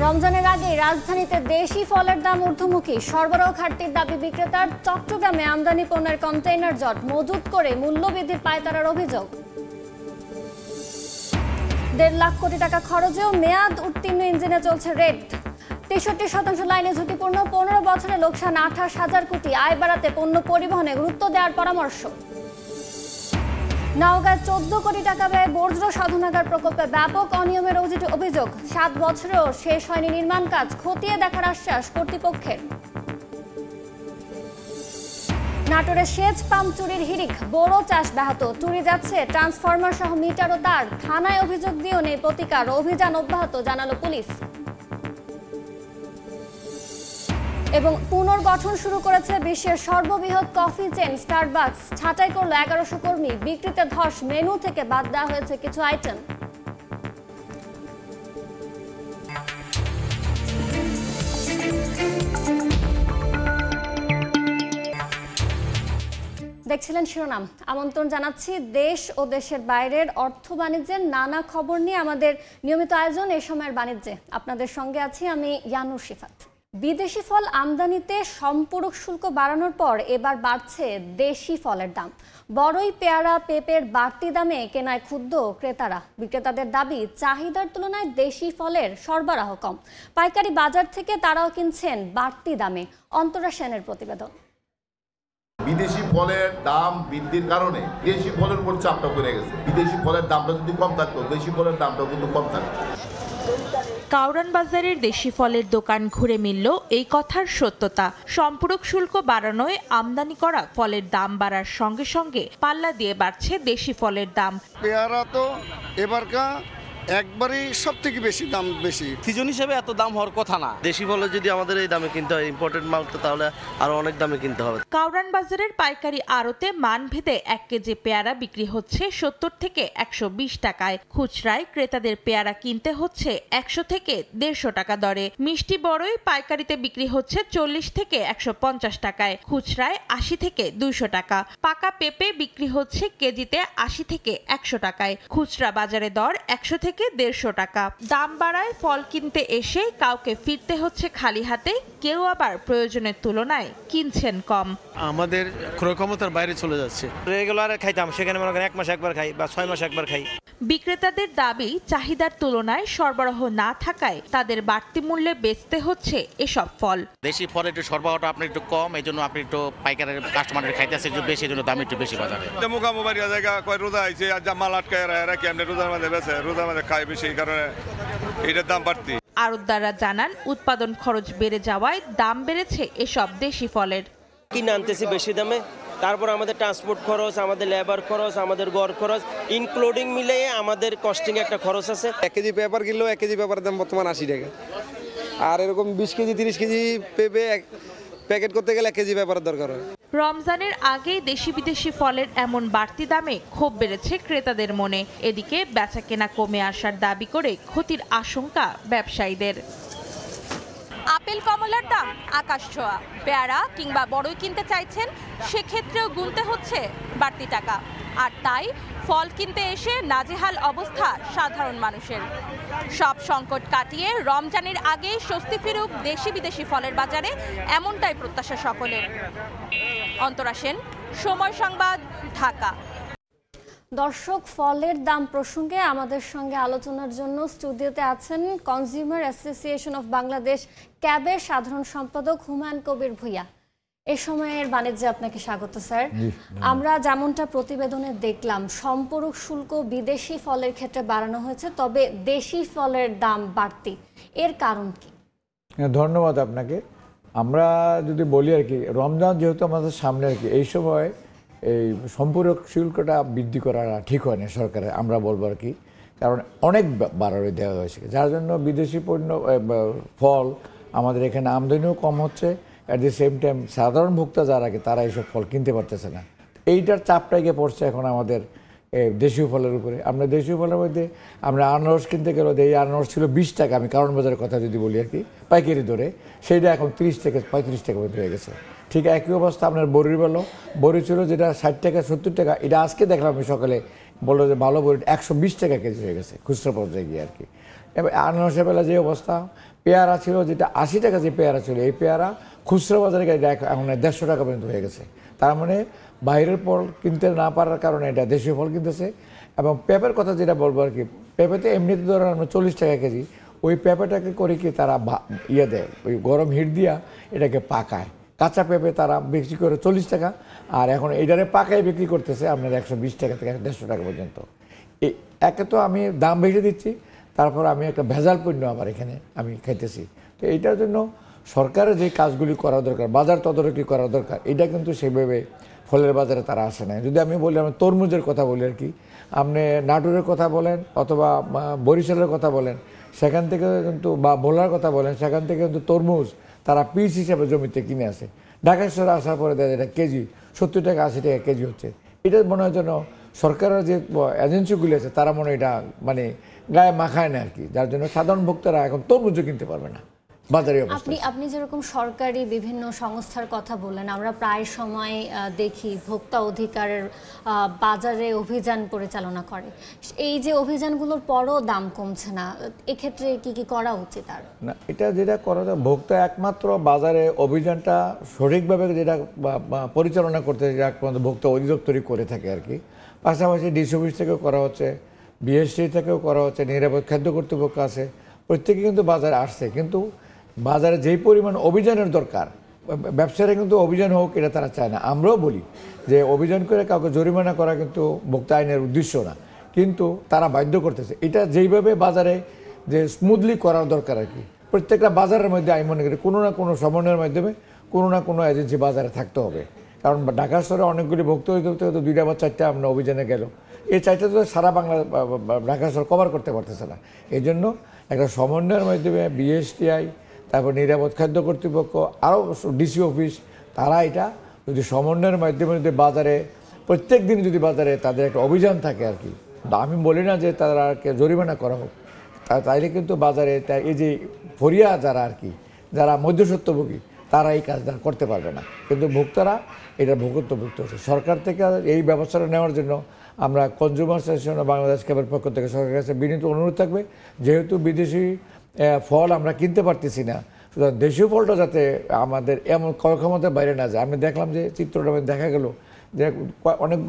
রমজানের আগে রাজধানীতে দেশি ফলের দাম ঊর্ধ্বমুখী। সরবরাহ ঘাটতির দাবি বিক্রেতার। চট্টগ্রামে আমদানি পণ্যের কন্টেইনার জট মজুত করে মূল্যবৃদ্ধির পায়তারার অভিযোগ। ১.৫ লাখ কোটি টাকা খরচেও মেয়াদ উত্তীর্ণ ইঞ্জিনে চলছে রেড। ৬৩% লাইনে ঝুঁকিপূর্ণ। ১৫ বছরে লোকসান ২৮,০০০ কোটি। আয় বাড়াতে পণ্য পরিবহনে গুরুত্ব দেওয়ার পরামর্শ। নওগাঁয় ১৪ কোটি টাকা ব্যয়ে বর্জ্য শোধনাগার প্রকল্পে ব্যাপক অনিয়মের অভিযোগ। ৭ বছরেও শেষ হয়নি নির্মাণ কাজ। খতিয়ে দেখার আশ্বাস কর্তৃপক্ষের। নাটোরে সেচ পাম্প চুরির হিড়িক। বোরো চাষ ব্যাহত। চুরি যাচ্ছে ট্রান্সফরমার সহ মিটার ও তার। থানায় অভিযোগ দিয়েও নেই প্রতিকার। অভিযান অব্যাহত জানালো পুলিশ। এবং পুনর্গঠন শুরু করেছে বিশ্বের সর্ববৃহৎ কফি চেইন স্টারবাকস। ছাঁটাই করলো ১১০০ কর্মী। বিক্রিতে ধস। মেনু থেকে বাদ দেওয়া হয়েছে কিছু আইটেম। দেখছিলেন শিরোনাম। আমন্ত্রণ জানাচ্ছি দেশ ও দেশের বাইরের অর্থ বাণিজ্যের নানা খবর নিয়ে আমাদের নিয়মিত আয়োজন এ সময়ের বাণিজ্যে। আপনাদের সঙ্গে আছি আমি ইয়ানুর শিফাত। বিদেশি ফল আমদানিতে সম্পূরক শুল্ক বাড়ানোর পর এবার বাড়ছে দেশি ফলের দাম। বড়ই, পেয়ারা, পেঁপের বাড়তি দামে কেনায় ক্ষুব্ধ ক্রেতারা। বিক্রেতাদের দাবি, চাহিদার তুলনায় দেশি ফলের সরবরাহ কম। পাইকারি বাজার থেকে তারাও কিনছেন বাড়তি দামে। অন্তরা সেনের প্রতিবেদন। বিদেশি ফলের দাম বৃদ্ধির কারণে দেশি ফলের উপর চাপটা পড়ে গেছে। বিদেশি ফলের দামটা যদি কম থাকতো, দেশি ফলের দামটা কিন্তু কম থাকতো। কাউরান বাজারের দেশি ফলের দোকান ঘুরে মিলল এই কথার সত্যতা। সম্পূরক শুল্ক বাড়ানোয় আমদানি করা ফলের দাম বাড়ার সঙ্গে সঙ্গে পাল্লা দিয়ে বাড়ছে দেশি ফলের দাম। পেয়ারা তো এবারকার একবারই সব থেকে বেশি দাম বেশি। সিজন হিসেবে এত দাম হওয়ার কথা না। দেশি ফলে যদি আমাদের এই দামে কিনতে হয়, ইম্পোর্টেড মালটা, তাহলে আরো অনেক দামে কিনতে হবে। কাউরান বাজারের পাইকারি আড়তে মানভেদে ১ কেজি পেয়ারা বিক্রি হচ্ছে ৭০ থেকে ১২০ টাকায়। খুচরায় ক্রেতাদের পেয়ারা কিনতে হচ্ছে ১০০ থেকে ১৫০ টাকা দরে। মিষ্টি বড়ই পাইকারিতে বিক্রি হচ্ছে ৪০ থেকে ১৫০ টাকায়। খুচরায় ৮০ থেকে ২০০ টাকা। পাকা পেঁপে বিক্রি হচ্ছে কেজিতে ৮০ থেকে ১০০ টাকায়। খুচরা বাজারে দর ১০০ থেকে ১৫০ টাকা। দাম বাড়ায় ফল কিনতে এসে কাউকে ফিরতে হচ্ছে খালি হাতে, কেউ আবার প্রয়োজনের তুলনায় কিনছেন কম। আমাদের ক্রয় ক্ষমতার বাইরে চলে যাচ্ছে। রেগুলার খাইতাম, সেখানে মনে করেন ১ মাস একবার খাই বা ৬ মাস একবার খাই। বিক্রেতাদের দাবি, চাহিদার তুলনায় সরবরাহ না থাকায় তাদের বাড়তি মূল্যে বেচতে হচ্ছে এসব ফল। দেশি ফল একটু সরবরাহটা আপনার একটু কম, এই জন্য আপনি একটু পাইকারের কাস্টমারের খাইতেছে একটু বেশি, এই জন্য দাম একটু বেশি বাজারে। মোকামুবাড়ি জায়গা কয় রোজা আইছে, আর মাল আটকায় রাখি আমরা রোজার মধ্যে বেছে, রোজার মধ্যে খাই বেশি, এই কারণে এটার দাম বাড়তি। আড়তদাররা জানান, উৎপাদন খরচ বেড়ে যাওয়ায় দাম বেড়েছে এসব দেশি ফলের। কিনে আনতেছি বেশি দামে, তারপর আমাদের ট্রান্সপোর্ট খরচ, আমাদের লেবার খরচ, আমাদের গড় খরচ ইনক্লুডিং মিলিয়ে আমাদের কস্টিং একটা খরচ আছে। ১ কেজি পেপার কিনলেও ১ কেজি পেপারের দাম বর্তমান ৮০ টাকা। আর এরকম ২০ কেজি ৩০ কেজি পেঁপে প্যাকেট করতে গেলে ১ কেজি পেপারের দরকার হয়। রমজানের আগেই দেশি বিদেশি ফলের এমন বাড়তি দামে ক্ষোভ বেড়েছে ক্রেতাদের মনে। এদিকে বেচা কেনা কমে আসার দাবি করে ক্ষতির আশঙ্কা ব্যবসায়ীদের। আপেল কমলার দাম আকাশ ছোঁয়া। পেয়ারা কিংবা বড়ই কিনতে চাইছেন, সেক্ষেত্রেও গুনতে হচ্ছে বাড়তি টাকা। আর তাই ফল কিনতে এসে নাজেহাল অবস্থা সাধারণ মানুষের। সব সংকট কাটিয়ে রমজানের আগেই স্বস্তি ফিরুক দেশি বিদেশি ফলের বাজারে, এমনটাই প্রত্যাশা সকলের। অন্তরা সেন, সময় সংবাদ, ঢাকা। দর্শক, ফলের দাম প্রসঙ্গে আমাদের সঙ্গে আলোচনার জন্য স্টুডিওতে আছেন কনজিউমার অ্যাসোসিয়েশন অফ বাংলাদেশ ক্যাবের সাধারণ সম্পাদক হুমায়ুন কবির ভূঁইয়া। এই সময়ের বাণিজ্যে আপনাকে স্বাগত স্যার। আমরা যেমনটা প্রতিবেদনে দেখলাম, সম্পূরক শুল্ক বিদেশি ফলের ক্ষেত্রে বাড়ানো হয়েছে, তবে দেশি ফলের দাম বাড়তি। এর কারণ কি? ধন্যবাদ আপনাকে। আমরা যদি বলি আর কি, রমজান যেহেতু আমাদের সামনে আর কি, এই সময় এই সম্পূরক শুল্কটা বৃদ্ধি করাটা ঠিক হয় না সরকারের, আমরা বলবো আর কি। কারণ অনেক বাড়ানো দেওয়া হয়েছে, যার জন্য বিদেশি পণ্য ফল আমাদের এখানে আমদানিও কম হচ্ছে। অ্যাট দি সেম টাইম সাধারণ ভোক্তা যারা আগে, তারা এইসব ফল কিনতে পারতেছে না। এইটার চাপটাই গিয়ে পড়ছে এখন আমাদের দেশীয় ফলের উপরে। আমরা দেশীয় ফলের মধ্যে আমরা আনারস কিনতে গেলে, এই আনারস ছিল ২০ টাকা, আমি কারণ বাজারের কথা যদি বলি আর কি, পাইকারি দরে, সেইটা এখন ৩০ থেকে ৩৫ টাকা মধ্যে হয়ে গেছে। ঠিক একই অবস্থা আপনার বড়ির বেলাও, বড়ি ছিল যেটা ৬০ টাকা ৭০ টাকা, এটা আজকে দেখলাম আমি সকালে, বললো যে ভালো বড়ি ১২০ টাকা কেজি হয়ে গেছে খুচরা পর্যায়ে গিয়ে আর কি। এবার আনারসের বেলা যে অবস্থা, পেয়ারা ছিল যেটা 80 টাকা যে পেয়ারা ছিল, এই পেয়ারা খুচরা বাজারে এখন 150 টাকা পর্যন্ত হয়ে গেছে। তার মানে বাইরের ফল কিনতে না পারার কারণে এটা দেশীয় ফল কিনতেছে। এবং পেঁপের কথা যেটা বলবো আর কি, পেঁপেতে এমনিতে ধরো আমরা 40 টাকা কেজি, ওই পেঁপেটাকে করে কি তারা ইয়ে দেয়, ওই গরম হিট দিয়া এটাকে পাকায়। কাঁচা পেঁপে তারা বিক্রি করে 40 টাকা, আর এখন এইটারে পাকায় বিক্রি করতেছে আপনার 120 টাকা থেকে 150 টাকা পর্যন্ত। একে তো আমি দাম বেশি দিচ্ছি, তারপর আমি একটা ভেজাল পণ্য আবার এখানে আমি খাইতেছি। তো এইটার জন্য সরকারের যে কাজগুলি করা দরকার, বাজার তদারকি করা দরকার, এটা কিন্তু সেভাবে ফলের বাজারে তারা আসে না। যদি আমি বলি, আমি তরমুজের কথা বলি আর কি, আপনি নাটোরের কথা বলেন অথবা বরিশালের কথা বলেন, সেখান থেকে কিন্তু, বা ভোলার কথা বলেন, সেখান থেকে কিন্তু তরমুজ তারা পিস হিসাবে জমিতে কিনে আসে। ঢাকা শহরে আসার পরে দেখা যায় এটা কেজি 70 টাকা 80 টাকা কেজি হচ্ছে। এটা মনে হয় যেন সরকারের যে এজেন্সিগুলি আছে তারা মনে হয় এটা মানে গায়ে মাখায় না আর কি, যার জন্য সাধারণ ভোক্তারা এখন তরমুজও কিনতে পারবে না বাজারে অবস্থা। আপনি যেরকম সরকারি বিভিন্ন সংস্থার কথা বললেন, আমরা প্রায় সময় দেখি ভোক্তা অধিকারের বাজারে অভিযান পরিচালনা করে। এই যে অভিযানগুলোর পরও দাম কমছে না, এক্ষেত্রে কি করা উচিত? আর না, এটা যেটা করা যায়, ভোক্তা একমাত্র বাজারে অভিযানটা সঠিকভাবে যেটা পরিচালনা করতে একমাত্র ভোক্তা অধিদপ্তরই করে থাকে আর কি। পাশাপাশি ডিসি অফিস থেকেও করা হচ্ছে, বিএসটি থেকেও করা হচ্ছে, নিরাপদ খাদ্য কর্তৃপক্ষ আছে, প্রত্যেকে কিন্তু বাজারে আসছে। কিন্তু বাজারে যেই পরিমাণ অভিযানের দরকার, ব্যবসায়ীরা কিন্তু অভিযান হোক এটা তারা চায় না। আমরাও বলি যে অভিযান করে কাউকে জরিমানা করা কিন্তু ভোক্তা আইনের উদ্দেশ্য না, কিন্তু তারা বাধ্য করতেছে। এটা যেইভাবে বাজারে যে স্মুথলি করার দরকার আর কি, প্রত্যেকটা বাজারের মধ্যে আমি মনে করি কোনো না কোনো সমন্বয়ের মাধ্যমে কোনো না কোনো এজেন্সি বাজারে থাকতে হবে। কারণ ঢাকা শহরে অনেকগুলি ভোক্তা অধিদপ্তর হয়তো 2টা বা 4টা আমরা অভিযানে গেল, এই 4টা তো সারা বাংলা ঢাকা শহর কভার করতে পারতেছে না। এই জন্য একটা সমন্বয়ের মাধ্যমে বিএসটিআই, তারপর নিরাপদ খাদ্য কর্তৃপক্ষ, আরও ডিসি অফিস, তারা এটা যদি সমন্বয়ের মাধ্যমে যদি বাজারে প্রত্যেক দিন যদি বাজারে তাদের একটা অভিযান থাকে আর কি, আমি বলি না যে তাদেরকে জরিমানা করা হোক, তাইলে কিন্তু বাজারে এই যে ফরিয়া যারা আর কি, যারা মধ্যস্বত্বভোগী, তারা এই কাজটা করতে পারবে না, কিন্তু ভোক্তারা এটা ভুক্তভুক্ত হচ্ছে। সরকার থেকে এই ব্যবস্থাটা নেওয়ার জন্য আমরা কনজিউমার অ্যাসোসিয়েশন বাংলাদেশ ক্যাবের পক্ষ থেকে সরকারের কাছে বিনীত অনুরোধ থাকবে, যেহেতু বিদেশি ফল আমরা কিনতে পারতেছি না, সুতরাং দেশীয় ফলটা যাতে আমাদের এমন ক্রয় ক্ষমতার বাইরে না যায়। আমি দেখলাম যে চিত্রটা দেখা গেল যে অনেক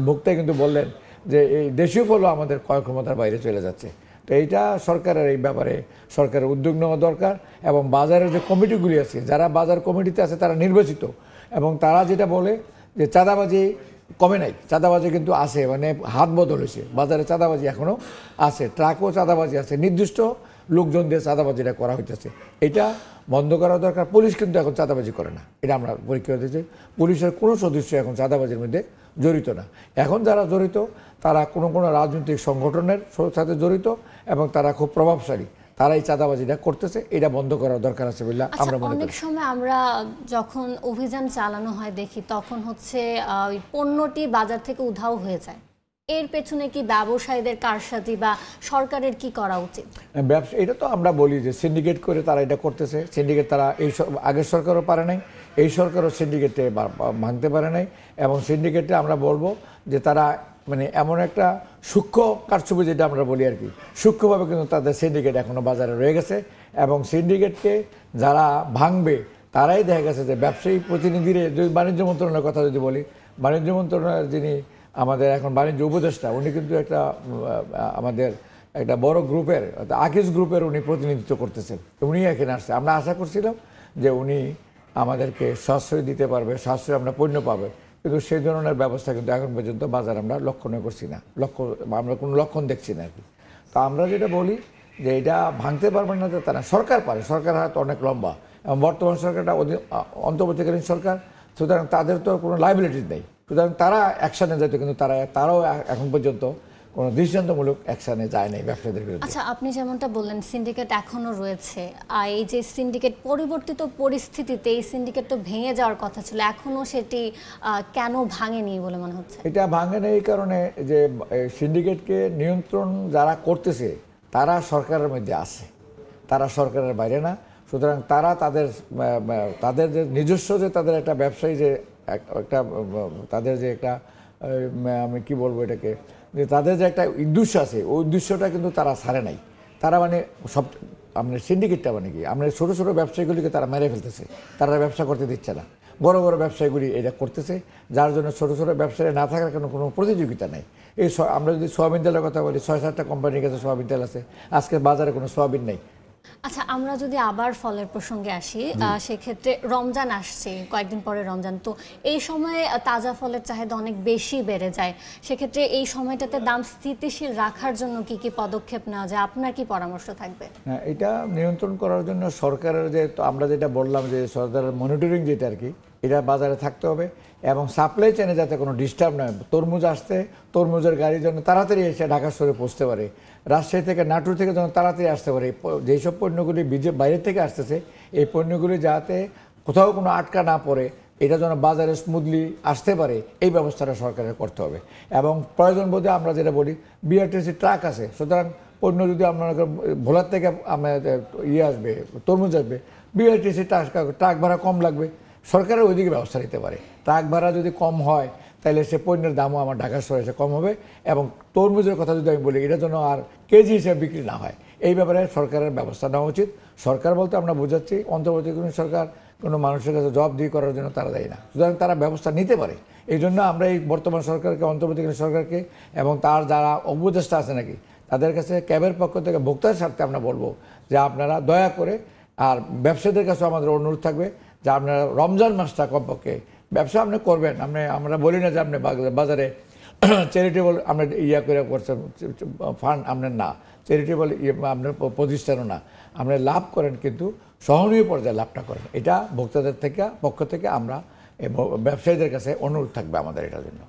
ভোক্তাই কিন্তু বললেন যে এই দেশীয় ফলও আমাদের ক্রয় ক্ষমতার বাইরে চলে যাচ্ছে। তো এইটা সরকারের এই ব্যাপারে সরকারের উদ্যোগ নেওয়া দরকার, এবং বাজারের যে কমিটিগুলি আছে, যারা বাজার কমিটিতে আছে তারা নির্বাচিত, এবং তারা যেটা বলে যে চাঁদাবাজি কমে নাই, চাঁদাবাজি কিন্তু আছে, মানে হাত বদল হয়েছে, বাজারে চাঁদাবাজি এখনও আছে, ট্রাকও চাঁদাবাজি আছে, নির্দিষ্ট লোকজন দিয়ে চাঁদাবাজিটা করা হইতেছে, এটা বন্ধ করা দরকার। পুলিশ কিন্তু এখন চাঁদাবাজি করে না, এটা আমরা পরীক্ষা দিয়েছি, পুলিশের কোনো সদস্য এখন চাঁদাবাজির মধ্যে জড়িত না। এখন যারা জড়িত তারা কোনো রাজনৈতিক সংগঠনের সাথে জড়িত, এবং তারা খুব প্রভাবশালী, তারা এই চাঁদাবাজিটা করতেছে, এটা বন্ধ করার দরকার আছে বলে আমরা মনে করি। অনেক সময় আমরা যখন অভিযান চালানো হয় দেখি, তখন হচ্ছে ওই পণ্যটি বাজার থেকে উধাও হয়ে যায়। এর পেছনে কি ব্যবসায়ীদের কারসাজি বা সরকারের কি করা উচিত? ব্যবসা, এটা তো আমরা বলি যে সিন্ডিকেট করে তারা এটা করতেছে। সিন্ডিকেট তারা এই আগের সরকারও পারে নাই, এই সরকারও সিন্ডিকেটে ভাঙতে পারে নাই, এবং সিন্ডিকেটে আমরা বলবো যে তারা মানে এমন একটা সূক্ষ্ম কারচুপি, যেটা আমরা বলি আর কি, সূক্ষ্মভাবে কিন্তু তাদের সিন্ডিকেট এখনও বাজারে রয়ে গেছে, এবং সিন্ডিকেটকে যারা ভাঙবে তারাই দেখা গেছে যে ব্যবসায়ী প্রতিনিধিরে। যদি বাণিজ্য মন্ত্রণালয়ের কথা যদি বলি, বাণিজ্য মন্ত্রণালয়ের যিনি আমাদের এখন বাণিজ্য উপদেষ্টা, উনি কিন্তু আমাদের একটা বড় গ্রুপের, আকিজ গ্রুপের উনি প্রতিনিধিত্ব করতেছেন, উনি এখানে আসছে। আমরা আশা করছিলাম যে উনি আমাদেরকে সাশ্রয় দিতে পারবে, সাশ্রয় আমরা পণ্য পাবে, কিন্তু সেই ধরনের ব্যবস্থা কিন্তু এখন পর্যন্ত বাজার আমরা লক্ষণে করছি না, আমরা কোনো লক্ষণ দেখছি না আর কি। তো আমরা যেটা বলি যে এটা ভাঙতে পারবেন না তা না, সরকার পারে, সরকার হাত অনেক লম্বা, এবং বর্তমান সরকারটা অন্তর্বর্তীকালীন সরকার, সুতরাং তাদের তো কোনো লাইবিলিটিস নেই, সুতরাং তারা অ্যাকশানে যেত, কিন্তু তারাও এখন পর্যন্ত কোনো দৃষ্টান্তমূলক অ্যাকশানে যায় নাই ব্যবসায়ীদের বিরুদ্ধে। আচ্ছা, আপনি যেমনটা বললেন সিন্ডিকেট এখনো রয়েছে, আর এই যে সিন্ডিকেট পরিবর্তিত পরিস্থিতিতে এই সিন্ডিকেট তো ভেঙে যাওয়ার কথা ছিল, এখনো সেটি কেন ভাঙেনি বলে মনে হচ্ছে? এটা ভাঙে না এই কারণে যে সিন্ডিকেটকে নিয়ন্ত্রণ যারা করতেছে তারা সরকারের মধ্যে আছে, তারা সরকারের বাইরে না। সুতরাং তারা তাদের যে নিজস্ব যে তাদের একটা ব্যবসায়ী যে একটা তাদের যে একটা আমি কি বলবো এটাকে, যে তাদের যে একটা উদ্দেশ্য আছে, ওই উদ্দেশ্যটা কিন্তু তারা ছাড়ে নাই। তারা মানে আপনার সিন্ডিকেটটা মানে কি, আপনার ছোটো ছোটো ব্যবসায়ীগুলিকে তারা মেরে ফেলতেছে, তারা ব্যবসা করতে দিচ্ছে না। বড় বড় ব্যবসায়ীগুলি এটা করতেছে, যার জন্য ছোটো ছোটো ব্যবসায়ী না থাকার কোনো প্রতিযোগিতা নেই। আমরা যদি সোয়াবিন তেলের কথা বলি, 6-7টা কোম্পানির কাছে সোয়াবিন তেল আছে, আজকে বাজারে কোনো সোয়াবিন নেই। আচ্ছা, আমরা যদি আবার ফলের প্রসঙ্গে আসি, সেক্ষেত্রে রমজান আসছে, কয়েকদিন পরে রমজান, তো এই সময়ে তাজা ফলের চাহিদা অনেক বেশি বেড়ে যায়। সেক্ষেত্রে এই সময়টাতে দাম স্থিতিশীল রাখার জন্য কি কি পদক্ষেপ নেওয়া যায়, আপনার কি পরামর্শ থাকবে? হ্যাঁ, এটা নিয়ন্ত্রণ করার জন্য সরকারের আমরা যেটা বললাম যে সরকারের মনিটরিং যেটা আর কি, এটা বাজারে থাকতে হবে এবং সাপ্লাই চেনে যাতে কোনো ডিস্টার্ব না হয়। তরমুজ আসতে, তরমুজের গাড়ির জন্য তাড়াতাড়ি এসে ঢাকা শহরে পৌঁছতে পারে, রাজশাহী থেকে নাটোর থেকে যেন তাড়াতাড়ি আসতে পারে। যেসব পণ্যগুলি বাইরে থেকে আসতেছে, এই পণ্যগুলি যাতে কোথাও কোনো আটকা না পড়ে, এটা যেন বাজারে স্মুথলি আসতে পারে, এই ব্যবস্থাটা সরকারের করতে হবে। এবং প্রয়োজন বোধে আমরা যেটা বলি, বিআরটিসি ট্রাক আছে, সুতরাং পণ্য যদি আপনার ভোলার থেকে আসবে, তরমুজ আসবে, বিআরটিসি ট্রাক ভাড়া কম লাগবে, সরকারের ওইদিকে ব্যবস্থা নিতে পারে। ট্রাক ভাড়া যদি কম হয় তাহলে সে পণ্যের দামও আমার ঢাকা শহরে এসে কম হবে। এবং তরমুজের কথা যদি আমি বলি, এটা যেন আর কেজি হিসেবে বিক্রি না হয়, এই ব্যাপারে সরকারের ব্যবস্থা নেওয়া উচিত। সরকার বলতে আমরা বোঝাচ্ছি অন্তর্বর্তীকালীন সরকার, কোনো মানুষের কাছে জবাবদিহি করার জন্য তারা দেয় না, সুতরাং তারা ব্যবস্থা নিতে পারে। এই জন্য আমরা এই বর্তমান সরকারকে, অন্তর্বর্তীকালীন সরকারকে এবং তার যারা উপদেষ্টা আছে নাকি, তাদের কাছে ক্যাবের পক্ষ থেকে ভোক্তার স্বার্থে আমরা বলবো যে আপনারা দয়া করে, আর ব্যবসায়ীদের কাছেও আমাদের অনুরোধ থাকবে যে আপনারা রমজান মাসটা কমপক্ষে ব্যবসা আপনি করবেন। আমরা বলি না যে আপনি বাজারে চ্যারিটেবল আপনার করে করছেন ফান্ড, আপনার না চ্যারিটেবল আপনার প্রতিষ্ঠানও না, আপনি লাভ করেন কিন্তু সহনীয় পর্যায়ে লাভটা করেন। এটা ভোক্তাদের পক্ষ থেকে আমরা ব্যবসায়ীদের কাছে অনুরোধ থাকবে আমাদের এটার জন্য।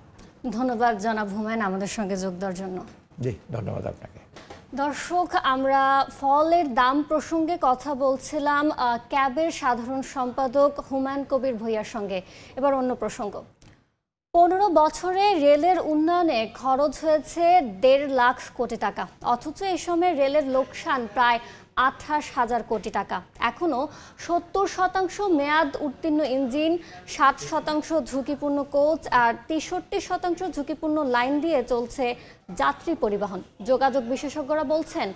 ধন্যবাদ জনাব হুমায়ুন আমাদের সঙ্গে যোগ দেওয়ার জন্য। জি, ধন্যবাদ আপনাকে। দর্শক, আমরা ফলের দাম প্রসঙ্গে কথা বলছিলাম ক্যাবের সাধারণ সম্পাদক হুমায়ুন কবির ভূঁইয়ার সঙ্গে। এবার অন্য প্রসঙ্গ। 15 বছরে রেলের উন্নয়নে খরচ হয়েছে 1.5 লাখ কোটি টাকা, অথচ এই সময় রেলের লোকসান প্রায় 28,000 কোটি টাকা। এখনও 70% মেয়াদ উত্তীর্ণ ইঞ্জিন, 60% ঝুঁকিপূর্ণ কোচ আর 63% ঝুঁকিপূর্ণ লাইন দিয়ে চলছে যাত্রী পরিবহন। যোগাযোগ বিশেষজ্ঞরা বলছেন,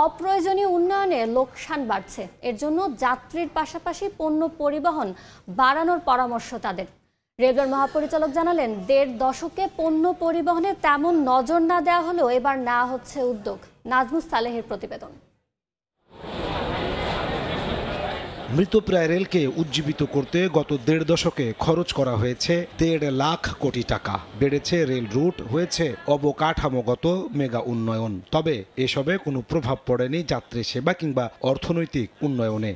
অপ্রয়োজনীয় উন্নয়নে লোকসান বাড়ছে। এর জন্য যাত্রীর পাশাপাশি পণ্য পরিবহন বাড়ানোর পরামর্শ তাদের। রেলওয়ের মহাপরিচালক জানালেন, 1.5 দশকে পণ্য পরিবহনে তেমন নজর না দেওয়া হলেও এবার নেওয়া হচ্ছে উদ্যোগ। নাজমুস সালেহের প্রতিবেদন। মৃতপ্রায় রেলকে উজ্জীবিত করতে গত 1.5 দশকে খরচ করা হয়েছে 1.5 লাখ কোটি টাকা। বেড়েছে রেল রুট, হয়েছে অবকাঠামোগত মেগা উন্নয়ন। তবে এসবে কোনো প্রভাব পড়েনি যাত্রী সেবা কিংবা অর্থনৈতিক উন্নয়নে।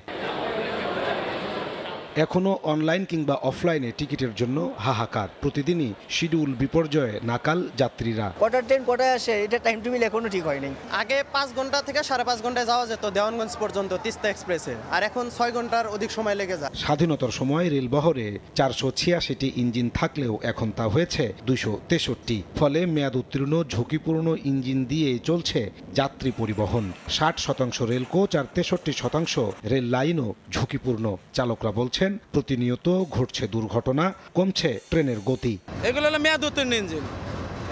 এখনো অনলাইন কিংবা অফলাইনে টিকিটের জন্য হাহাকার। প্রতিদিনই শিডিউল বিপর্যয়ে নাকাল যাত্রীরা। কটার ট্রেন কটায় আসে, এটা টাইম টেবিল এখনো ঠিক হয়নি। আগে 5 ঘন্টা থেকে 5.5 ঘন্টায় যাওয়া যেত দেওয়ানগঞ্জ পর্যন্ত তিস্তা এক্সপ্রেসে, আর এখন 6 ঘন্টার অধিক সময় লেগে যায়। স্বাধীনতার সময় রেলবহরে 486টি ইঞ্জিন থাকলেও এখন তা হয়েছে 263। ফলে মেয়াদ উত্তীর্ণ ঝুঁকিপূর্ণ ইঞ্জিন দিয়ে চলছে যাত্রী পরিবহন। 60% রেল কোচ আর 63% রেল লাইনও ঝুঁকিপূর্ণ। চালকরা বলছেন, প্রতিনিয়ত ঘটছে দুর্ঘটনা, কমছে ট্রেনের গতি। এগুলো হলো মেয়াদ উত্তীর্ণ ইঞ্জিন,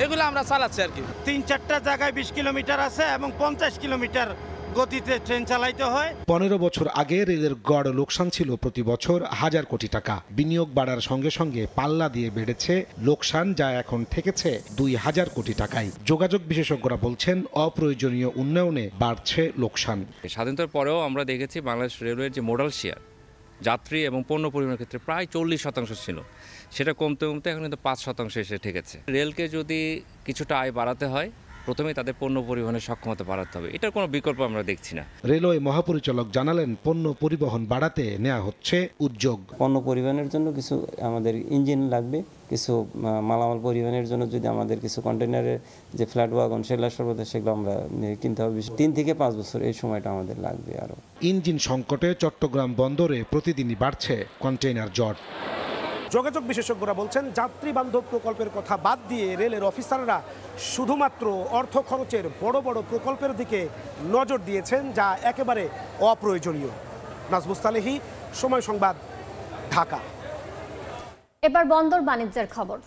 এগুলো আমরা চালাচ্ছি আর কি। 3-4টা জায়গায় 20 কিলোমিটার আছে এবং 50 কিলোমিটার গতিতে ট্রেন চালাইতে হয়। 15 বছর আগে রেলের গড় লোকসান ছিল প্রতি বছর 1000 কোটি টাকা। বিনিয়োগ বাড়ার সঙ্গে সঙ্গে পাল্লা দিয়ে বেড়েছে লোকসান, যা এখন ঠেকেছে 2000 কোটি টাকায়। যোগাযোগ বিশেষজ্ঞরা বলছেন, অপ্রয়োজনীয় উন্নয়নে বাড়ছে লোকসান। স্বাধীনতার পরেও আমরা দেখেছি বাংলাদেশ রেলওয়ের যে মোডাল শেয়ার যাত্রী এবং পণ্য পরিবহনের ক্ষেত্রে প্রায় 40% ছিল, সেটা কমতে কমতে এখন কিন্তু 5% এসে ঠেকেছে। রেলকে যদি কিছুটা আয় বাড়াতে হয়, প্রথমেই তাদের পণ্য পরিবহনের সক্ষমতা বাড়াতে হবে, এটার কোনো বিকল্প আমরা দেখছি না। রেলওয়ে মহাপরিচালক জানালেন, পণ্য পরিবহন বাড়াতে নেওয়া হচ্ছে উদ্যোগ। পণ্য পরিবহনের জন্য কিছু আমাদের ইঞ্জিন লাগবে, কিছু মালামাল পরিবহনের জন্য যদি আমাদের কিছু কন্টেনারের যে ফ্ল্যাট ওয়াগন সেগুলো সর্বদা সেগুলো আমরা কিনতে হবে। 3 থেকে 5 বছর এই সময়টা আমাদের লাগবে। আরও ইঞ্জিন সংকটে চট্টগ্রাম বন্দরে প্রতিদিনই বাড়ছে কন্টেইনার জট। যোগাযোগ বিশেষজ্ঞরা বলছেন, যাত্রী বান্ধব প্রকল্পের কথা বাদ দিয়ে রেলের অফিসাররা শুধুমাত্র অর্থ খরচের বড় বড় প্রকল্পের দিকে নজর দিয়েছেন, যা একেবারে অপ্রয়োজনীয়। নাজমুস সালেহী, সময় সংবাদ, ঢাকা। এবার বন্দর বাণিজ্যের খবর।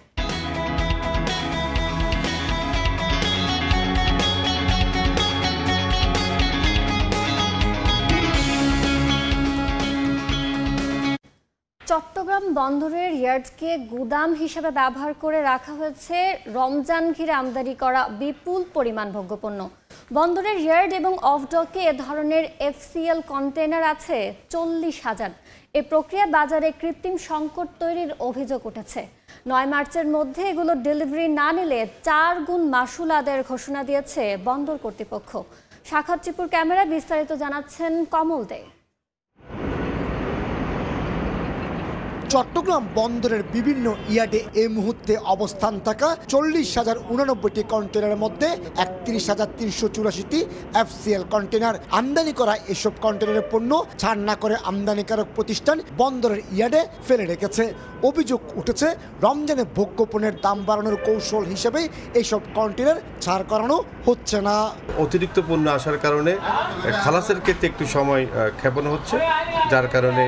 চট্টগ্রাম বন্দরের ইয়ার্ডকে গুদাম হিসেবে ব্যবহার করে রাখা হয়েছে রমজান ঘিরে আমদানি করা বিপুল পরিমাণ ভোগ্যপণ্য। বন্দরের ইয়ার্ড এবং অফ ডকে এ ধরনের FCL কন্টেইনার আছে 40,000। এই প্রক্রিয়া বাজারে কৃত্রিম সংকট তৈরির অভিযোগ উঠেছে। 9 মার্চের মধ্যে এগুলো ডেলিভারি না নিলে 4 গুণ মাশুল আদায়ের ঘোষণা দিয়েছে বন্দর কর্তৃপক্ষ। সাখাত টিপুর ক্যামেরায় বিস্তারিত জানাচ্ছেন কমল দে। চট্টগ্রাম বন্দরের বিভিন্ন ইয়ার্ডে এই মুহূর্তে অবস্থান থাকা 40,089টি কন্টেনারের মধ্যে 31,384টি FCL কন্টেনার। আমদানি করা এসব কন্টেনারের পণ্য ছাড় না করে আমদানিকারক প্রতিষ্ঠান বন্দরের ইয়ার্ডে ফেলে রেখেছে। অভিযোগ উঠেছে রমজানে ভোগ্যপণ্যের দাম বাড়ানোর কৌশল হিসেবে এইসব কন্টেনার ছাড় করানো হচ্ছে না। অতিরিক্ত পণ্য আসার কারণে খালাসের ক্ষেত্রে একটু সময় ক্ষেপণ হচ্ছে, যার কারণে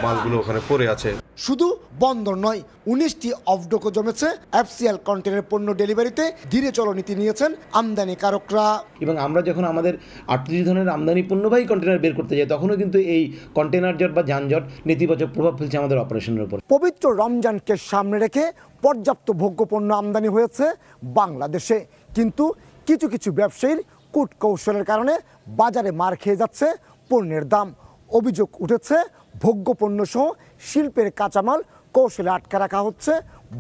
মালগুলো ওখানে পড়ে আছে। শুধু বন্দর নয়, 19টি অফডকও জমেছে FCL কন্টেনার পণ্য ডেলিভারিতে ধীরে চলো নীতি নিয়েছেন আমদানিকারকরা। এবং আমরা যখন আমাদের 38 ধরনের আমদানি পণ্যবাহী কন্টেনার বের করতে যাই, তখনও কিন্তু এই কন্টেনার জট বা যানজট নেতিবাচক প্রভাব ফেলছে আমাদের অপারেশনের উপর। পবিত্র রমজানকে সামনে রেখে পর্যাপ্ত ভোগ্যপণ্য আমদানি হয়েছে বাংলাদেশে, কিন্তু কিছু কিছু ব্যবসায়ীর কূটকৌশলের কারণে বাজারে মার খেয়ে যাচ্ছে পণ্যের দাম। অভিযোগ উঠেছে ভোগ্যপণ্য সহ শিল্পের কাঁচামাল কৌশলে আটকে রাখা হচ্ছে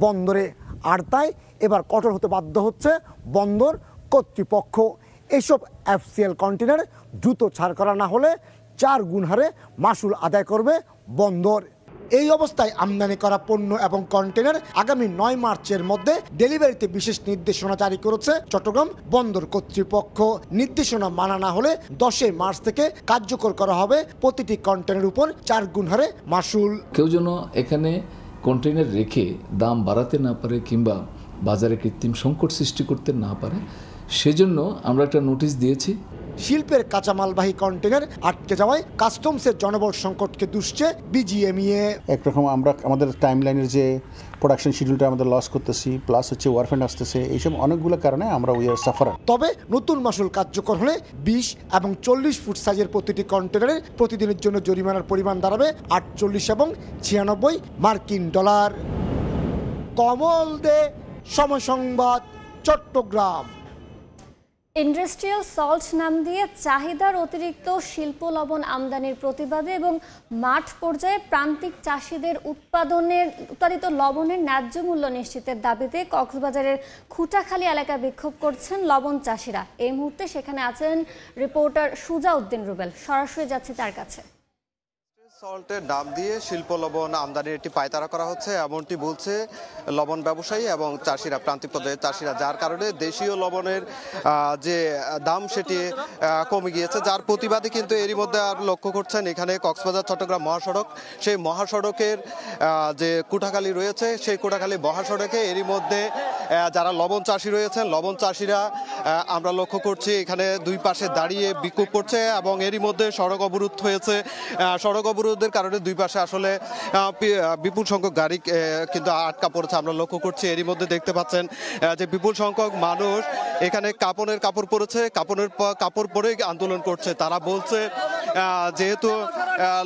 বন্দরে, আর তাই এবার কঠোর হতে বাধ্য হচ্ছে বন্দর কর্তৃপক্ষ। এসব FCL কন্টেনার দ্রুত ছাড় করা না হলে 4 গুণ হারে মাশুল আদায় করবে বন্দর। এই অবস্থায় আমদানি করা পণ্য এবং কন্টেনার আগামী 9 মার্চের মধ্যে ডেলিভারিতে বিশেষ নির্দেশনা জারি করেছে চট্টগ্রাম বন্দর কর্তৃপক্ষ। নির্দেশনা মানা না হলে 10 মার্চ থেকে কার্যকর করা হবে প্রতিটি কন্টেনারের উপর 4 গুণ হারে মাশুল। কেউ যেন এখানে কন্টেনার রেখে দাম বাড়াতে না পারে কিংবা বাজারে কৃত্রিম সংকট সৃষ্টি করতে না পারে, সেজন্য আমরা একটা নোটিশ দিয়েছি। শিল্পের কাঁচামালবাহী কন্টেনার আটকে যাওয়ায় কাস্টমসের জনবল সংকটকে দুষছে BGMEA। একরকম আমরা আমাদের টাইম লাইনের যে প্রোডাকশন শিডিউলটা আমাদের লস করতেছি, প্লাস হচ্ছে ওয়ারফেন্ড আসতেছে, এইসব অনেকগুলো কারণে আমরা উই আর সাফার। তবে নতুন মাশুল কার্যকর হলে 20 এবং 40 ফুট সাইজের প্রতিটি কন্টেনারে প্রতিদিনের জন্য জরিমানার পরিমাণ দাঁড়াবে 48 এবং 96 মার্কিন ডলার। কমল দে, সময় সংবাদ, চট্টগ্রাম। ইন্ডাস্ট্রিয়াল সল্ট নাম দিয়ে চাহিদার অতিরিক্ত শিল্প লবণ আমদানির প্রতিবাদে এবং মাঠ পর্যায়ে প্রান্তিক চাষিদের উৎপাদিত লবণের ন্যায্য মূল্য নিশ্চিতের দাবিতে কক্সবাজারের খুঁটাখালী এলাকায় বিক্ষোভ করছেন লবণ চাষিরা। এই মুহূর্তে সেখানে আছেন রিপোর্টার সুজা উদ্দিন রুবেল, সরাসরি যাচ্ছি তার কাছে। সল্টের নাম দিয়ে শিল্প লবণ আমদানির একটি পায়তারা করা হচ্ছে, এমনটি বলছে লবণ ব্যবসায়ী এবং চাষিরা, প্রান্তিক পর্যায়ের চাষিরা, যার কারণে দেশীয় লবণের যে দাম সেটি কমে গিয়েছে, যার প্রতিবাদে কিন্তু এরই মধ্যে আর লক্ষ্য করছেন এখানে কক্সবাজার চট্টগ্রাম মহাসড়ক, সেই মহাসড়কের যে কুটাখালী রয়েছে, সেই কুটাখালী মহাসড়কে এরই মধ্যে যারা লবণ চাষি রয়েছেন, লবণ চাষিরা আমরা লক্ষ্য করছি এখানে দুই পাশে দাঁড়িয়ে বিক্ষোভ করছে এবং এরই মধ্যে সড়ক অবরোধ হয়েছে। সড়ক অবরোধের কারণে দুই পাশে আসলে বিপুল সংখ্যক গাড়ি কিন্তু আটকা পড়েছে আমরা লক্ষ্য করছি। এরই মধ্যে দেখতে পাচ্ছেন যে বিপুল সংখ্যক মানুষ এখানে কাপড়ের কাপড় পরেছে, কাপড় পরে আন্দোলন করছে। তারা বলছে যেহেতু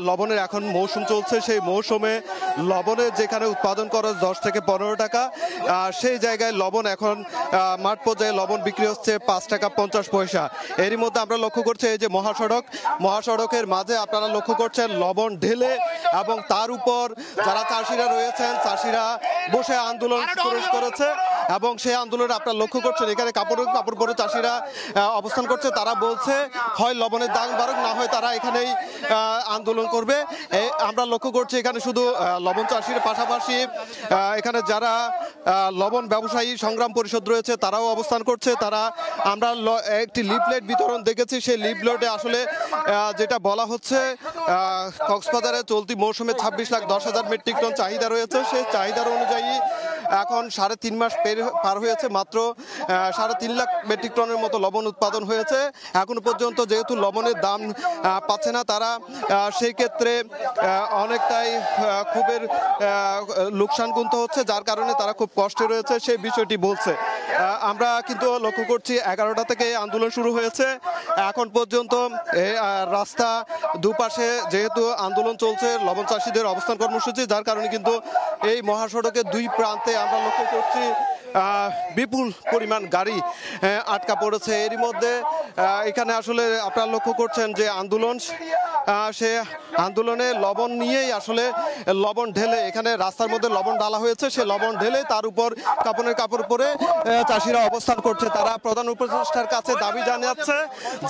লবণের এখন মৌসুম চলছে, সেই মৌসুমে লবণের যেখানে উৎপাদন খরচ 10 থেকে 15 টাকা, সেই জায়গায় লবণ এখন মাঠ পর্যায়ে লবণ বিক্রি হচ্ছে 5 টাকা 50 পয়সা। এরই মধ্যে আমরা লক্ষ্য করছি এই যে মহাসড়কের মাঝে আপনারা লক্ষ্য করছেন লবণ ঢেলে এবং তার উপর যারা চাষিরা রয়েছেন, চাষিরা বসে আন্দোলন করেছে এবং সেই আন্দোলনে আপনারা লক্ষ্য করছেন এখানে কাপড় পরে চাষিরা অবস্থান করছে। তারা বলছে হয় লবণের দাম বাড়ুক, না হয় তারা এখানেই আন্দোলন করবে। আমরা লক্ষ্য করছি এখানে শুধু লবণ চাষির পাশাপাশি এখানে যারা লবণ ব্যবসায়ী সংগ্রাম পরিষদ রয়েছে তারাও অবস্থান করছে। আমরা একটি লিফলেট বিতরণ দেখেছি, সেই লিফলেটে আসলে যেটা বলা হচ্ছে কক্সবাজারে চলতি মৌসুমে 26,10,000 মেট্রিক টন চাহিদা রয়েছে। সেই চাহিদার অনুযায়ী এখন 3.5 মাস পার হয়েছে, মাত্র 3.5 লাখ মেট্রিক টনের মতো লবণ উৎপাদন হয়েছে। এখনো পর্যন্ত যেহেতু লবণের দাম পাচ্ছে না তারা, সেই ক্ষেত্রে অনেকটাই খুবের লোকসান গুনতে হচ্ছে, যার কারণে তারা খুব কষ্টে রয়েছে সেই বিষয়টি বলছে। আমরা কিন্তু লক্ষ্য করছি 11টা থেকে আন্দোলন শুরু হয়েছে। এখন পর্যন্ত রাস্তা দুপাশে যেহেতু আন্দোলন চলছে, লবণ চাষিদের অবস্থান কর্মসূচি, যার কারণে কিন্তু এই মহাসড়কের দুই প্রান্তে আমরা লক্ষ্য করছি বিপুল পরিমাণ গাড়ি আটকা পড়েছে। এরই মধ্যে এখানে আসলে আপনারা লক্ষ্য করছেন যে সে আন্দোলনে লবণ নিয়েই আসলে লবণ ঢেলে এখানে রাস্তার মধ্যে লবণ ঢালা হয়েছে, সে লবণ ঢেলে তার উপর কাপড় পরে চাষিরা অবস্থান করছে। তারা প্রধান উপদেষ্টার কাছে দাবি জানাচ্ছে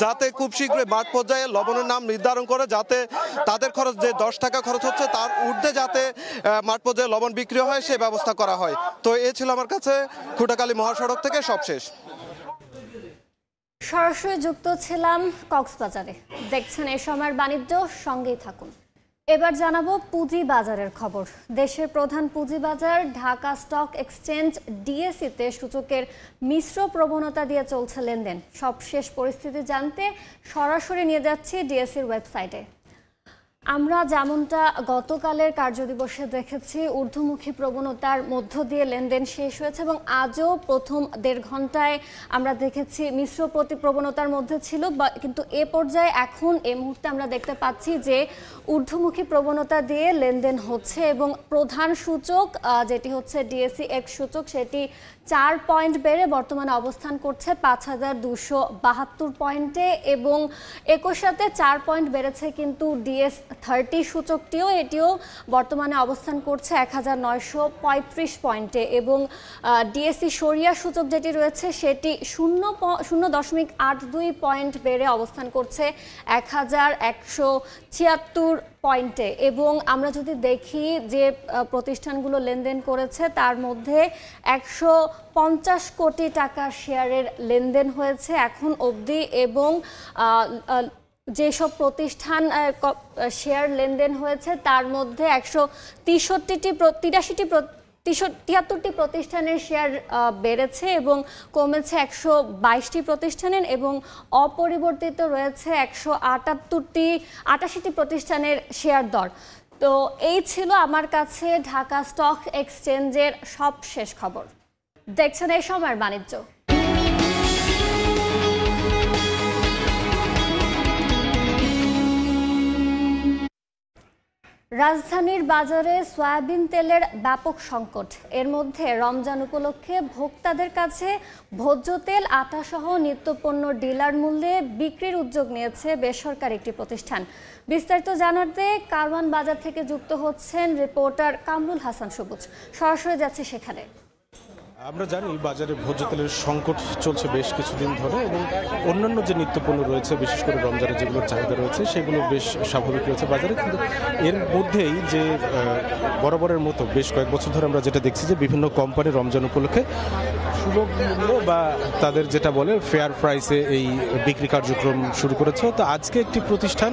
যাতে খুব শীঘ্রই মাঠ পর্যায়ে লবণের নাম নির্ধারণ করে, যাতে তাদের খরচ যে 10 টাকা খরচ হচ্ছে তার ঊর্ধ্বে যাতে মাঠ পর্যায়ে লবণ বিক্রি হয় সে ব্যবস্থা করা হয়। তো এ ছিল আমার কাছে খুঁটাখালী মহাসড়ক থেকে সবশেষ। সরাসরি যুক্ত ছিলাম কক্সবাজারে। দেখছেন এই সময়ের বাণিজ্য, সঙ্গেই থাকুন। এবার জানাবো পুঁজি বাজারের খবর। দেশের প্রধান পুঁজি বাজার ঢাকা স্টক এক্সচেঞ্জ ডিএসইতে সূচকের মিশ্র প্রবণতা দিয়ে চলছে লেনদেন। সবশেষ পরিস্থিতি জানতে সরাসরি নিয়ে যাচ্ছি ডিএসইর ওয়েবসাইটে। আমরা যেমনটা গতকালের কার্যদিবসে দেখেছি, ঊর্ধ্বমুখী প্রবণতার মধ্য দিয়ে লেনদেন শেষ হয়েছে এবং আজও প্রথম 1.5 ঘন্টায় আমরা দেখেছি মিশ্র প্রবণতার মধ্যে ছিল, কিন্তু এ পর্যায়ে এখন এই মুহূর্তে আমরা দেখতে পাচ্ছি যে ঊর্ধ্বমুখী প্রবণতা দিয়ে লেনদেন হচ্ছে এবং প্রধান সূচক যেটি হচ্ছে ডিএসই এক্স সূচক সেটি 4 পয়েন্ট বেড়ে বর্তমানে অবস্থান করছে 5272 পয়েন্টে এবং একই সাথে 4 পয়েন্ট বেড়েছে কিন্তু DS30 সূচকটিও, এটিও বর্তমানে অবস্থান করছে 1935 পয়েন্টে এবং ডিএসই সরিয়া সূচক যেটি রয়েছে সেটি 0.82 পয়েন্ট বেড়ে অবস্থান করছে 1176 পয়েন্টে। এবং আমরা যদি দেখি যে প্রতিষ্ঠানগুলো লেনদেন করেছে তার মধ্যে 150 কোটি টাকার শেয়ারের লেনদেন হয়েছে এখন অবধি এবং যেসব প্রতিষ্ঠান শেয়ার লেনদেন হয়েছে তার মধ্যে 173টি প্রতিষ্ঠানের শেয়ার বেড়েছে এবং কমেছে 122টি প্রতিষ্ঠানের এবং অপরিবর্তিত রয়েছে 188টি প্রতিষ্ঠানের শেয়ার দর। তো এই ছিল আমার কাছে ঢাকা স্টক এক্সচেঞ্জের সবশেষ খবর। দেখছেন এই সময়ের বাণিজ্য। রাজধানীর বাজারে সয়াবিন তেলের ব্যাপক সংকট। এর মধ্যে রমজান উপলক্ষে ভোক্তাদের কাছে ভোজ্য তেল, আটা সহ নিত্যপণ্য ডিলার মূল্যে বিক্রির উদ্যোগ নিয়েছে বেসরকারি একটি প্রতিষ্ঠান। বিস্তারিত জানাতে কারওয়ান বাজার থেকে যুক্ত হচ্ছেন রিপোর্টার কামরুল হাসান সবুজ। সরাসরি যাচ্ছে সেখানে। আমরা জানি বাজারে ভোজ্য তেলের সংকট চলছে বেশ কিছুদিন ধরে এবং অন্যান্য যে নিত্যপণ্য রয়েছে বিশেষ করে রমজানের যেগুলোর চাহিদা রয়েছে সেগুলো বেশ স্বাভাবিক রয়েছে বাজারে, কিন্তু এর মধ্যেই যে বরাবরের মতো বেশ কয়েক বছর ধরে আমরা যেটা দেখছি যে বিভিন্ন কোম্পানি রমজান উপলক্ষে সুলভ মূল্যে বা তাদের যেটা বলে ফেয়ার প্রাইসে এই বিক্রি কার্যক্রম শুরু করেছে। তো আজকে একটি প্রতিষ্ঠান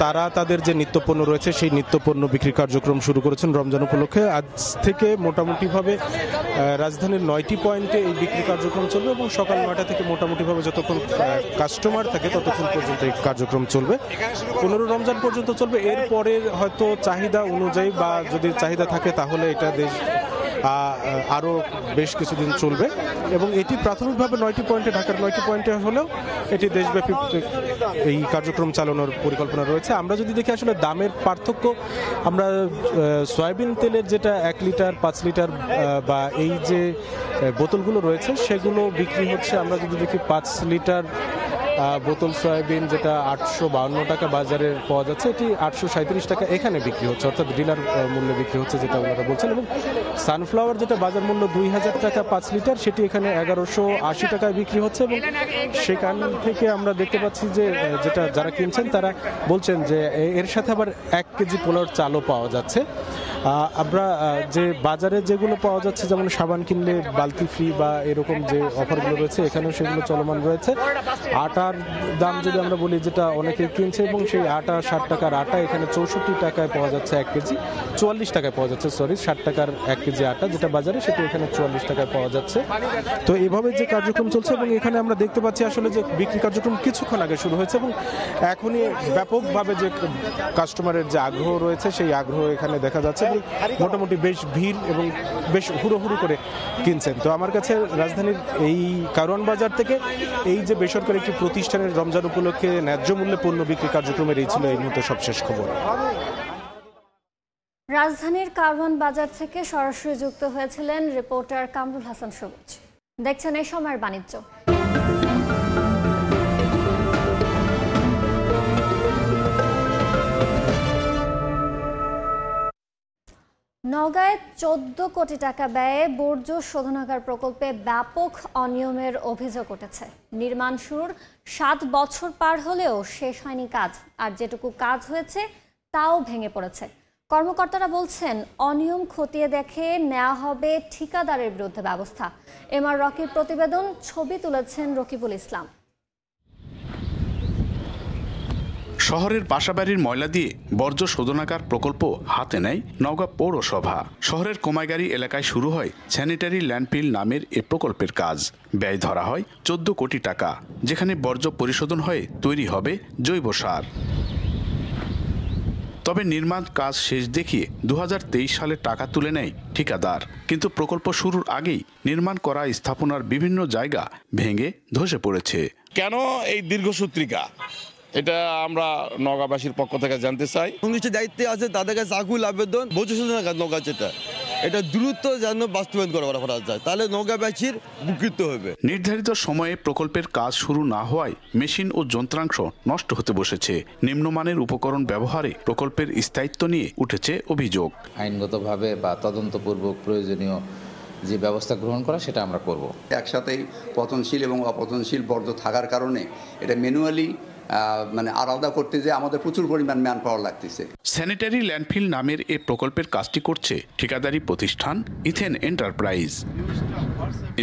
তারা তাদের যে নিত্যপণ্য রয়েছে সেই নিত্যপণ্য বিক্রি কার্যক্রম শুরু করেছেন রমজান উপলক্ষে। আজ থেকে মোটামুটিভাবে রাজধানীর 9টি পয়েন্টে এই বিক্রি কার্যক্রম চলবে এবং সকাল 9টা থেকে মোটামুটিভাবে যতক্ষণ কাস্টমার থাকে ততক্ষণ পর্যন্ত এই কার্যক্রম চলবে, 15 রমজান পর্যন্ত চলবে। এরপরের হয়তো চাহিদা অনুযায়ী বা যদি চাহিদা থাকে তাহলে এটা দেশ আরও বেশ কিছুদিন চলবে এবং এটি প্রাথমিকভাবে 9টি পয়েন্টে, ঢাকার 9টি পয়েন্টে হলেও এটি দেশব্যাপী এই কার্যক্রম চালানোর পরিকল্পনা রয়েছে। আমরা যদি দেখি আসলে দামের পার্থক্য, আমরা সয়াবিন তেলের যেটা 1 লিটার 5 লিটার বা এই যে বোতলগুলো রয়েছে সেগুলো বিক্রি হচ্ছে, আমরা যদি দেখি 5 লিটার বোতল সয়াবিন যেটা 852 টাকা বাজারে পাওয়া যাচ্ছে, এটি 837 টাকা এখানে বিক্রি হচ্ছে, অর্থাৎ ডিলার মূল্যে বিক্রি হচ্ছে যেটা ওনারা বলছেন। এবং সানফ্লাওয়ার যেটা বাজার মূল্য 2000 টাকা 5 লিটার, সেটি এখানে 1180 টাকায় বিক্রি হচ্ছে এবং সেখান থেকে আমরা দেখতে পাচ্ছি যে যেটা যারা কিনছেন তারা বলছেন যে এর সাথে আবার 1 কেজি পোলাওর চালও পাওয়া যাচ্ছে। আমরা যে বাজারে যেগুলো পাওয়া যাচ্ছে যেমন সাবান কিনলে বালতি ফ্রি বা এরকম যে অফারগুলো রয়েছে এখানেও সেগুলো চলমান রয়েছে। আটার দাম যদি আমরা বলি যেটা অনেকেই কিনছে এবং সেই আটা 60 টাকার আটা এখানে 64 টাকায় পাওয়া যাচ্ছে 1 কেজি, 44 টাকায় পাওয়া যাচ্ছে 60 টাকার 1 কেজি আটা যেটা বাজারে সেটা এখানে 44 টাকায় পাওয়া যাচ্ছে। তো এভাবে যে কার্যক্রম চলছে এবং এখানে আমরা দেখতে পাচ্ছি আসলে যে বিক্রি কার্যক্রম কিছুক্ষণ আগে শুরু হয়েছে এবং এখনই ব্যাপকভাবে যে কাস্টমারের যে আগ্রহ রয়েছে সেই আগ্রহ এখানে দেখা যাচ্ছে। এবং মোটামুটি বেশ ভিড় এবং বেশ হুড়োহুড়ো করে কিনছেন। তো আমার কাছে রাজধানীর এই কারওয়ান বাজার থেকে এই যে বেসরকারি একটি প্রতিষ্ঠানের রমজান উপলক্ষে ন্যায্য মূল্যে পণ্য বিক্রি কার্যক্রমের এই ছিল এই মুহূর্তে সবশেষ খবর। রাজধানীর কারওয়ান বাজার থেকে সরাসরি যুক্ত হয়েছিলেন রিপোর্টার কামরুল হাসান সবুজ। দেখছেন এই সময়ের বাণিজ্য। নওগাঁয় 14 কোটি টাকা ব্যয়ে বর্জ্য শোধনাগার প্রকল্পে ব্যাপক অনিয়মের অভিযোগ উঠেছে। নির্মাণ শুরুর 7 বছর পার হলেও শেষ হয়নি কাজ, আর যেটুকু কাজ হয়েছে তাও ভেঙে পড়েছে। কর্মকর্তারা বলছেন অনিয়ম খতিয়ে দেখে নেওয়া হবে ঠিকাদারের বিরুদ্ধে ব্যবস্থা। এমআর রকির প্রতিবেদন, ছবি তুলেছেন রকিবুল ইসলাম। শহরের বাসাবাড়ির ময়লা দিয়ে বর্জ্য শোধনাগার প্রকল্প হাতে নেয় নওগাঁ পৌরসভা। শহরের কোমাইগাড়ি এলাকায় শুরু হয় স্যানিটারি ল্যান্ডফিল নামের এ প্রকল্পের কাজ। ব্যয় ধরা হয় 14 কোটি টাকা, যেখানে বর্জ্য পরিশোধন হয়ে তৈরি হবে জৈব সার। তবে নির্মাণ কাজ শেষ দেখিয়ে 2023 সালে টাকা তুলে নেয় ঠিকাদার। কিন্তু প্রকল্প শুরুর আগেই নির্মাণ করা স্থাপনার বিভিন্ন জায়গা ভেঙে ধসে পড়েছে। কেন এই দীর্ঘসূত্রিকা, এটা আমরা নওগাঁবাসীর পক্ষ থেকে জানতে চাই। সংশ্লিষ্ট দায়িত্বে আছে তাদের কাছে আকুল আবেদন, বর্জ্য শোধনাগার নওগাঁ যেটা এটা দ্রুত যেন বাস্তবায়ন করা যায়, তাহলে নওগাঁবাসীর উপকৃত হবে। নির্ধারিত সময়ে প্রকল্পের কাজ শুরু না হওয়ায় মেশিন ও যন্ত্রাংশ নষ্ট হতে বসেছে। নিম্নমানের উপকরণ ব্যবহারে প্রকল্পের স্থায়িত্ব নিয়ে উঠেছে অভিযোগ। আইনগতভাবে বা তদন্তপূর্বক প্রয়োজনীয় যে ব্যবস্থা গ্রহণ করা সেটা আমরা করব। একসাথেই পতনশীল এবং অপতনশীল বর্জ্য থাকার কারণে এটা ম্যানুয়ালি আলাদা করতে যে আমাদের প্রচুর পরিমাণ ম্যান পাওয়ার লাগতেছে। স্যানিটারি ল্যান্ডফিল নামের এ প্রকল্পের কাজটি করছে ঠিকাদারি প্রতিষ্ঠান ইথেন এন্টারপ্রাইজ।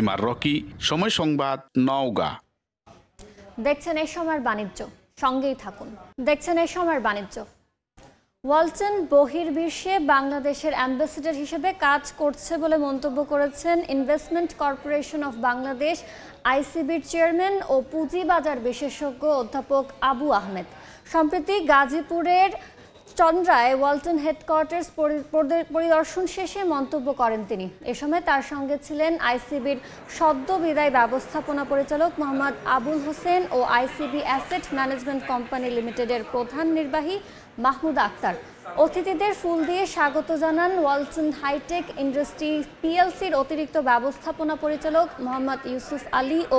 এমআর রকি, সময় সংবাদ, নওগাঁ। দেখছেন এই সময়ের বাণিজ্য, সঙ্গেই থাকুন। দেখছেন এই সময়ের বাণিজ্য। ওয়ালটন বহির্বিশ্বে বাংলাদেশের অ্যাম্বাসেডর হিসেবে কাজ করছে বলে মন্তব্য করেছেন ইনভেস্টমেন্ট কর্পোরেশন অফ বাংলাদেশ আইসিবির চেয়ারম্যান ও পুঁজিবাজার বিশেষজ্ঞ অধ্যাপক আবু আহমেদ। সম্প্রতি গাজীপুরের চন্দ্রায় ওয়ালটন হেডকোয়ার্টার্স পরিদর্শন শেষে মন্তব্য করেন তিনি। এ সময় তার সঙ্গে ছিলেন আইসিবির সদ্য বিদায় ব্যবস্থাপনা পরিচালক মোহাম্মদ আবুল হোসেন ও আইসিবি অ্যাসেট ম্যানেজমেন্ট কোম্পানি লিমিটেডের প্রধান নির্বাহী মাহমুদ আক্তার। অতিথিদের ফুল দিয়ে স্বাগত জানান ওয়ালটন হাইটেক ইন্ডাস্ট্রি পিএলসির অতিরিক্ত ব্যবস্থাপনা পরিচালক মোহাম্মদ ইউসুফ আলী ও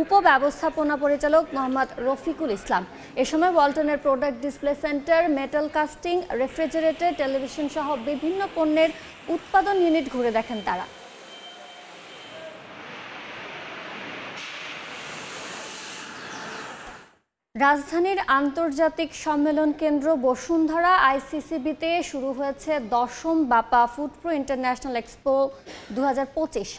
উপব্যবস্থাপনা পরিচালক মোহাম্মদ রফিকুল ইসলাম। এ সময় ওয়ালটনের product display centre, metal casting, refrigerator, television সহ বিভিন্ন পণ্যের উৎপাদন ইউনিট ঘুরে দেখেন তারা। রাজধানীর আন্তর্জাতিক সম্মেলন কেন্দ্র বসুন্ধরা আইসিসিবিতে শুরু হয়েছে 10ম বাপা ফুড প্রো ইন্টারন্যাশনাল এক্সপো 2025।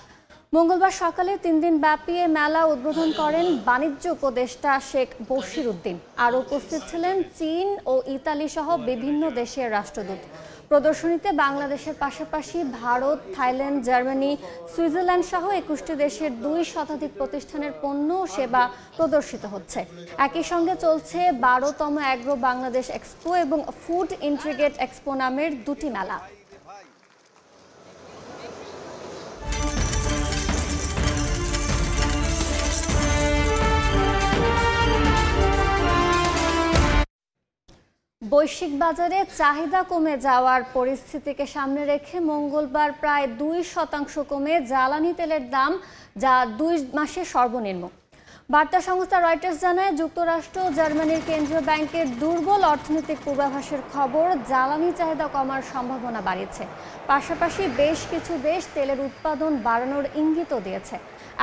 মঙ্গলবার সকালে 3 দিন ব্যাপী মেলা উদ্বোধন করেন বাণিজ্য উপদেষ্টা শেখ বশির উদ্দিন। আরও উপস্থিত ছিলেন চীন ও ইতালি সহ বিভিন্ন দেশের রাষ্ট্রদূত। প্রদর্শনীতে বাংলাদেশের পাশাপাশি ভারত, থাইল্যান্ড, জার্মানি, সুইজারল্যান্ড সহ 21টি দেশের 2 শতাধিক প্রতিষ্ঠানের পণ্য ও সেবা প্রদর্শিত হচ্ছে। একই সঙ্গে চলছে 12তম অ্যাগ্রো বাংলাদেশ এক্সপো এবং ফুড ইন্টিগ্রেট এক্সপো নামের 2টি মেলা। বৈশ্বিক বাজারে চাহিদা কমে যাওয়ার পরিস্থিতিকে সামনে রেখে মঙ্গলবার প্রায় 2% কমে জ্বালানি তেলের দাম, যা 2 মাসের সর্বনিম্ন। বার্তা সংস্থা রয়টার্স জানায়, যুক্তরাষ্ট্র ও জার্মানির কেন্দ্রীয় ব্যাংকের দুর্বল অর্থনৈতিক পূর্বাভাসের খবর জ্বালানি চাহিদা কমার সম্ভাবনা বাড়িয়েছে। পাশাপাশি বেশ কিছু দেশ তেলের উৎপাদন বাড়ানোর ইঙ্গিতও দিয়েছে।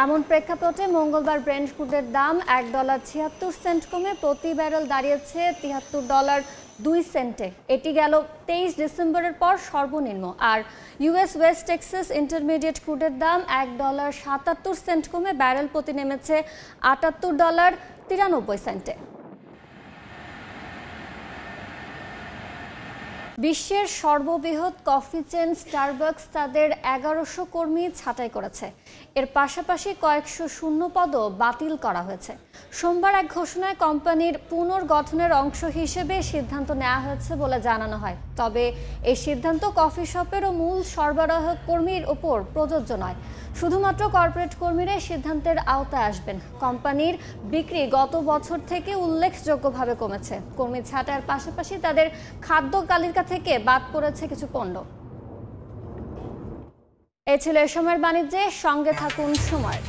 এমন প্রেক্ষাপটে মঙ্গলবার ব্রেন্ট ক্রুডের দাম $1.76 কমে প্রতি ব্যারেল দাঁড়িয়েছে $73.02। এটি গেল 23 ডিসেম্বরের পর সর্বনিম্ন। আর ইউএস ওয়েস্ট টেক্সাস ইন্টারমিডিয়েট ক্রুডের দাম $1.77 কমে ব্যারেল প্রতি নেমেছে $78.93। বিশ্বের সর্ববৃহৎ কফি চেন স্টারবাকস তাদের 1100 কর্মী ছাঁটাই করেছে। এর পাশাপাশি কয়েকশো শূন্য পদও বাতিল করা হয়েছে। সোমবার এক ঘোষণায় কোম্পানির পুনর্গঠনের অংশ হিসেবে সিদ্ধান্ত নেওয়া হয়েছে বলে জানানো হয়। তবে এই সিদ্ধান্ত কফি শপের ও মূল সরবরাহ কর্মীর ওপর প্রযোজ্য নয়। শুধুমাত্র কর্পোরেট কর্মীরা সিদ্ধান্তের আওতায় আসবেন। কোম্পানির বিক্রি গত বছর থেকে উল্লেখযোগ্যভাবে কমেছে। কর্মী ছাঁটাইয়ের পাশাপাশি তাদের খাদ্য তালিকা থেকে বাদ পড়েছে কিছু পণ্য। এই ছিল এ সময়ের বাণিজ্যে, সঙ্গে থাকুন সময়।